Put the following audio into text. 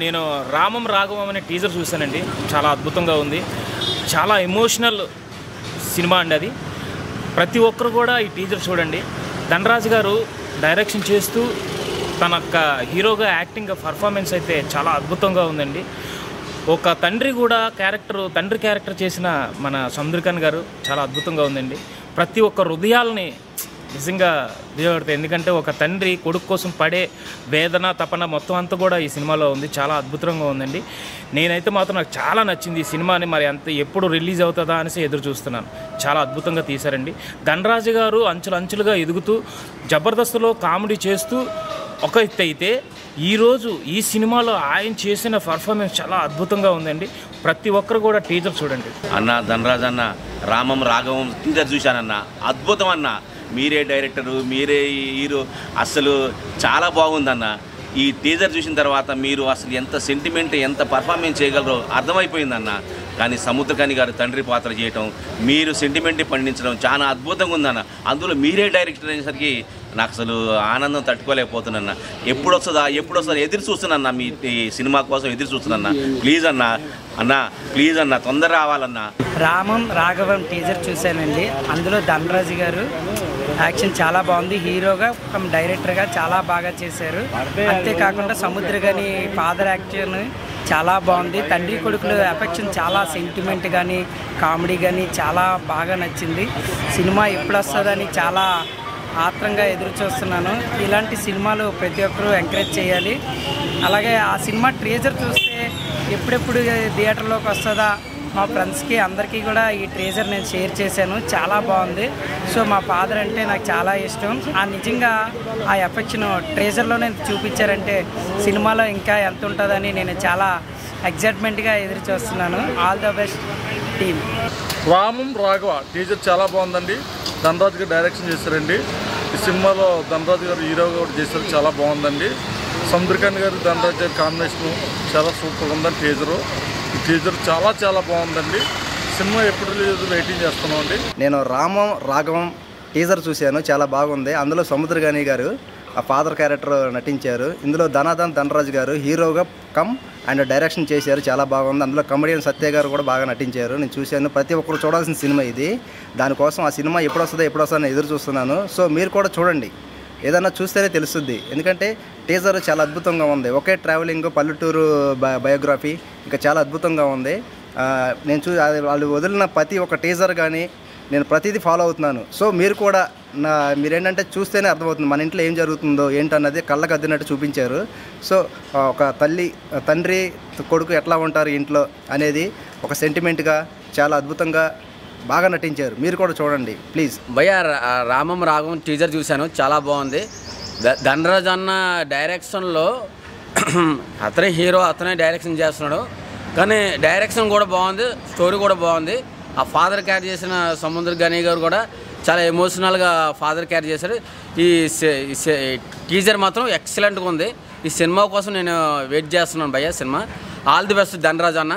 నేను రామం రాఘవం అనే టీజర్ చూశానండి. చాలా అద్భుతంగా ఉంది. చాలా ఎమోషనల్ సినిమా అండి అది. ప్రతి ఒక్కరు కూడా ఈ టీజర్ చూడండి. ధనరాజ్ గారు డైరెక్షన్ చేస్తూ తన హీరోగా యాక్టింగ్ పర్ఫార్మెన్స్ అయితే చాలా అద్భుతంగా ఉందండి. ఒక తండ్రి కూడా తండ్రి క్యారెక్టర్ చేసిన మన సముద్రకాంత్ గారు చాలా అద్భుతంగా ఉందండి. ప్రతి ఒక్క హృదయాలని నిజంగా దిగబడతాయి. ఎందుకంటే ఒక తండ్రి కొడుకు కోసం పడే వేదన తపన మొత్తం అంతా కూడా ఈ సినిమాలో ఉంది. చాలా అద్భుతంగా ఉందండి. నేనైతే మాత్రం నాకు చాలా నచ్చింది ఈ సినిమాని. మరి ఎప్పుడు రిలీజ్ అవుతుందా అనేసి ఎదురు చూస్తున్నాను. చాలా అద్భుతంగా తీశారండి. ధనరాజ్ గారు అంచులుగా ఎదుగుతూ జబర్దస్త్లో కామెడీ చేస్తూ ఒక ఎత్తు అయితే ఈరోజు ఈ సినిమాలో ఆయన చేసిన పర్ఫార్మెన్స్ చాలా అద్భుతంగా ఉందండి. ప్రతి ఒక్కరు కూడా టీజర్ చూడండి. అన్న ధనరాజ్ అన్న రామం రాఘవం టీజర్ చూశానన్న, అద్భుతం అన్న. మీరే డైరెక్టరు, మీరే హీరో, అసలు చాలా బాగుందన్న. ఈ టీజర్ చూసిన తర్వాత మీరు అసలు ఎంత సెంటిమెంట్, ఎంత పర్ఫార్మెన్స్ చేయగలరో అర్థమైపోయిందన్న. కానీ సముద్రకాని గారు తండ్రి పాత్ర చేయటం, మీరు సెంటిమెంట్ని పండించడం చాలా అద్భుతంగా ఉందన్న. అందులో మీరే డైరెక్టర్ అనేసరికి నాకు అసలు ఆనందం తట్టుకోలేకపోతున్నా. ఎప్పుడు వస్తుందా ఎదురు చూస్తున్నా. మీ సినిమా కోసం ఎదురు చూస్తున్నా. ప్లీజ్ ప్లీజ్ అన్న తొందర రావాలన్నా. రామం రాఘవం టీజర్ చూశానండి. అందులో ధనరాజ్ గారు యాక్షన్ చాలా బాగుంది. హీరోగా డైరెక్టర్గా చాలా బాగా చేశారు. అంతేకాకుండా సముద్రకాని ఫాదర్ యాక్షన్ చాలా బాగుంది. తండ్రి కొడుకుల ఎఫెక్షన్ చాలా సెంటిమెంట్ కానీ కామెడీ కానీ చాలా బాగా నచ్చింది. సినిమా ఎప్పుడు వస్తుందని చాలా ఆత్రంగా ఎదురు చూస్తున్నాను. ఇలాంటి సినిమాలు ప్రతి ఒక్కరూ ఎంకరేజ్ చేయాలి. అలాగే ఆ సినిమా ట్రేజర్ చూస్తే ఎప్పుడెప్పుడు థియేటర్లోకి వస్తుందా, మా ఫ్రెండ్స్కి అందరికీ కూడా ఈ ట్రేజర్ నేను షేర్ చేశాను. చాలా బాగుంది. సో మా ఫాదర్ అంటే నాకు చాలా ఇష్టం. నిజంగా ఆ ఎఫెక్షన్ ట్రేజర్లో నేను చూపించారంటే సినిమాలో ఇంకా ఎంత ఉంటుందని నేను చాలా ఎగ్జైట్మెంట్గా ఎదురు చూస్తున్నాను. All the best team. Ramam Raghava teaser చాలా బాగుందండి. ధనరాజ్ గారు డైరెక్షన్ చేశారండి. ఈ సినిమాలో ధనరాజ్ గారు హీరోగా కూడా చేశారు. చాలా బాగుందండి. సముద్రకాంత్ గారు ధనరాజ్ గారి కాంబినేషను చాలా సూపర్గా ఉందండి. ఈ టీజర్ చాలా బాగుందండి. సినిమా ఎప్పుడు రిలీజ్ వెయిటింగ్ చేస్తున్నామండి. నేను రామం రాఘవం టీజర్ చూశాను. చాలా బాగుంది. అందులో సముద్రకాని గారు ఆ ఫాదర్ క్యారెక్టర్ నటించారు. ఇందులో ధనరాజ్ గారు హీరోగా అండ్ డైరెక్షన్ చేశారు. చాలా బాగుంది. అందులో కమెడియన్ సత్య గారు కూడా బాగా నటించారు. నేను చూశాను. ప్రతి ఒక్కరు చూడాల్సిన సినిమా ఇది. దానికోసం ఆ సినిమా ఎప్పుడు వస్తుందో ఎదురు చూస్తున్నాను. సో మీరు కూడా చూడండి. ఏదన్నా చూస్తేనే తెలుస్తుంది. ఎందుకంటే టీజర్ చాలా అద్భుతంగా ఉంది. ఒకే ట్రావెలింగ్ పల్లెటూరు బయోగ్రఫీ ఇంకా చాలా అద్భుతంగా ఉంది. నేను వాళ్ళు వదిలిన ప్రతి ఒక్క టీజర్ కానీ నేను ప్రతిదీ ఫాలో అవుతున్నాను. సో మీరు కూడా మీరేంటంటే చూస్తేనే అర్థమవుతుంది మన ఇంట్లో ఏం జరుగుతుందో ఏంటన్నది కళ్ళకు అద్దినట్టు చూపించారు. సో ఒక తండ్రి కొడుకు ఎట్లా ఉంటారు ఇంట్లో అనేది ఒక సెంటిమెంట్గా చాలా అద్భుతంగా బాగా నటించారు. మీరు కూడా చూడండి ప్లీజ్. భయ్య రామం రాఘవం టీజర్ చూశాను. చాలా బాగుంది. ధనరాజ్ అన్న డైరెక్షన్లో అతనే హీరో, అతనే డైరెక్షన్ చేస్తున్నాడు. కానీ డైరెక్షన్ కూడా బాగుంది, స్టోరీ కూడా బాగుంది. ఆ ఫాదర్ క్యారీ చేసిన సముద్రకాని గారు కూడా చాలా ఎమోషనల్గా ఫాదర్ క్యారీ చేశారు. ఈ టీజర్ మాత్రం ఎక్సలెంట్గా ఉంది. ఈ సినిమా కోసం నేను వెయిట్ చేస్తున్నాను భయ్య. Cinema all the best Dhanraj అన్న.